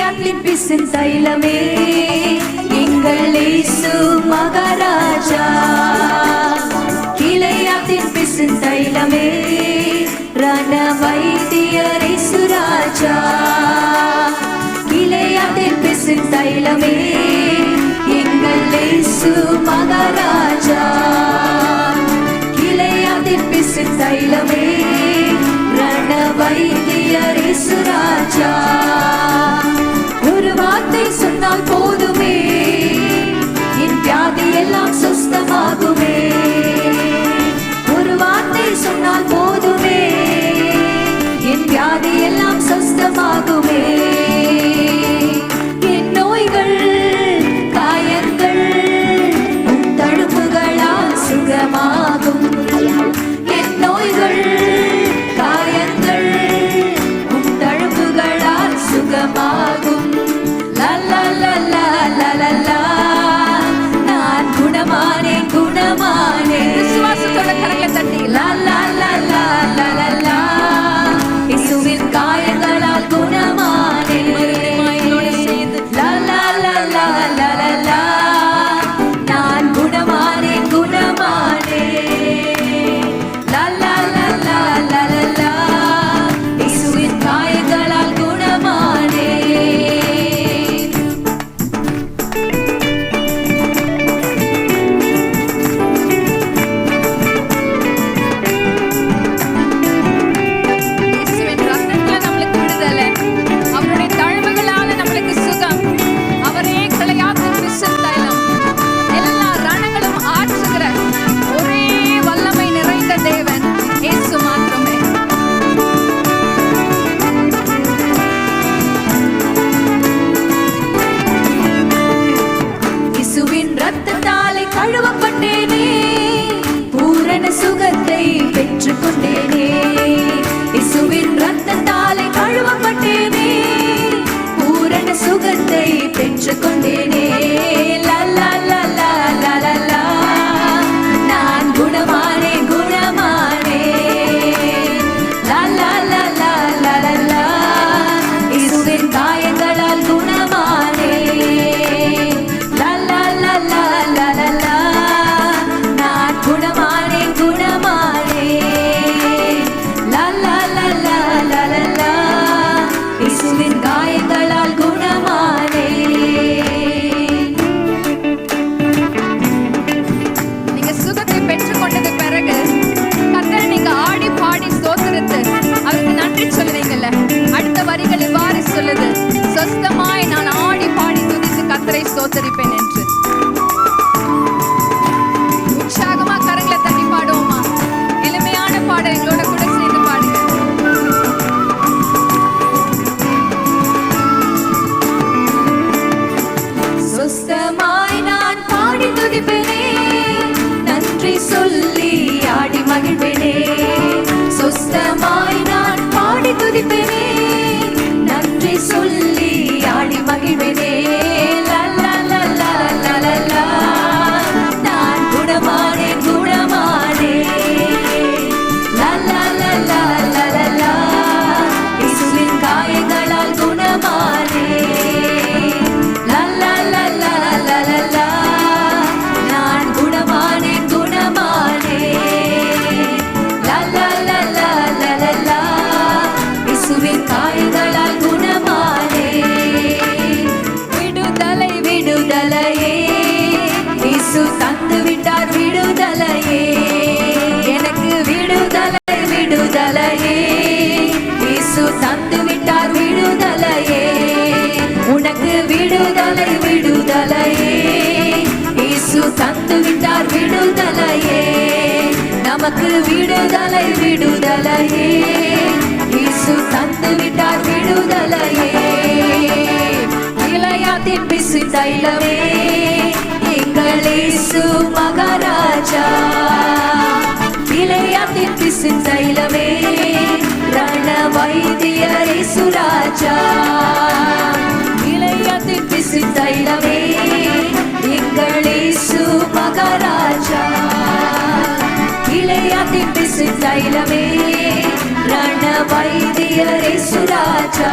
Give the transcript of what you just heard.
கிளையாத்தின் பிசின் தைலமே எங்கள் இயேசு மகாராஜா. கிளையாத்தின் பிசின் தைலமே ரண வைத்தியர் இயேசு ராஜா. கிளையாத்தின் பிசின் தைலமே எங்கள் இயேசு மகாராஜா. கிளையாத்தின் பிசின் தைலமே ரண வைத்தியர் இயேசு ராஜா. ஒரு வார்த்தை சொன்னால் போதுமே என் வியாதி எல்லாம் சுஸ்தமாகுமே. ஒரு வார்த்தை சொன்னால் போதுமே என் வியாதி எல்லாம் சுஸ்தமாகுமே. என் நோய்கள் காயங்கள் உன் தழும்புகளால் சுகமாகும். என் நோய்கள் காயங்கள் உன் தழும்புகளால் சுகமாகும். நான் குணமானேன் குணமானேன். விசுவாசத்தோட கரங்களை தட்டி இயேசுவின் காயங்களால் குணமானேன். நான் குணமானேன் குணமானேன். இயேசுவின் காயங்களால் குணமானேன். கழுவப்பட்டேனே பூரண சுகத்தை பெற்றுக் கொண்டேனே. இயேசுவின் இரத்தத்தாலே கழுவப்பட்டேனே பூரண சுகத்தை பெற்றுக் கொண்டேனே. நான் குணமானேன் குணமானேன். இயேசுவின் காயங்களால் குணமானேன். நான் குணமானேன் குணமானேன். இயேசுவின் காயங்களால் குணமானேன். நீங்க சுகத்தை பெற்றுக் கொண்டது பிறகு கர்த்தரை நீங்க ஆடி பாடி ஸ்தோத்திரித்து அவருக்கு நன்றி சொல்லுவீங்கல்ல. அடுத்த வரிகள் இவ்வாறு சொல்லுது, சொஸ்தமாய் நான் ஆடி பாடி துதித்து கர்த்தரை ஸ்தோத்திரிப்பேன் என்று. உற்சாகமா கரங்களை தட்டி பாடுவோமா? எளிமையான பாடல் எங்களோட கூட சேர்ந்து பாடுங்க. சொஸ்தமாய் நான் பாடி துதிப்பேனே நன்றி சொல்லி ஆடி மகிழ்வேனே. சொஸ்தமாய் நான் பாடி துதிப்பேனே நன்றி சொல்லி ஆடி மகிழ்வேனே. நான் குணமானேன் குணமானேன். இயேசுவின் காயங்களால் குணமானேன். நான் குணமானேன் குணமானேன். இயேசுவின் காயங்களால் குணமானேன். விடுதலை விடுதலையே இயேசு தந்து விட்டார் விடுதலையே. எனக்கு விடுதலை விடுதலையே இயேசு தந்து விட்டார் விடுதலையே. உனக்கு விடுதலை விடுதலையே இயேசு தந்து விட்டார் விடுதலையே. நமக்கு விடுதலை விடுதலையே இயேசு தந்து விட்டார் விடுதலையே. கிளையாத்தின் பிசின் தைலமே எங்கள் இயேசு மகாராஜா. கிளையாத்தின் பிசின் தைலமே ரண வைத்தியர் இயேசு ராஜா. கிளையாத்தின் பிசின் தைலமே எங்கள் இயேசு மகாராஜா. கிளையாத்தின் பிசின் தைலமே ரண வைத்தியர் இயேசு ராஜா.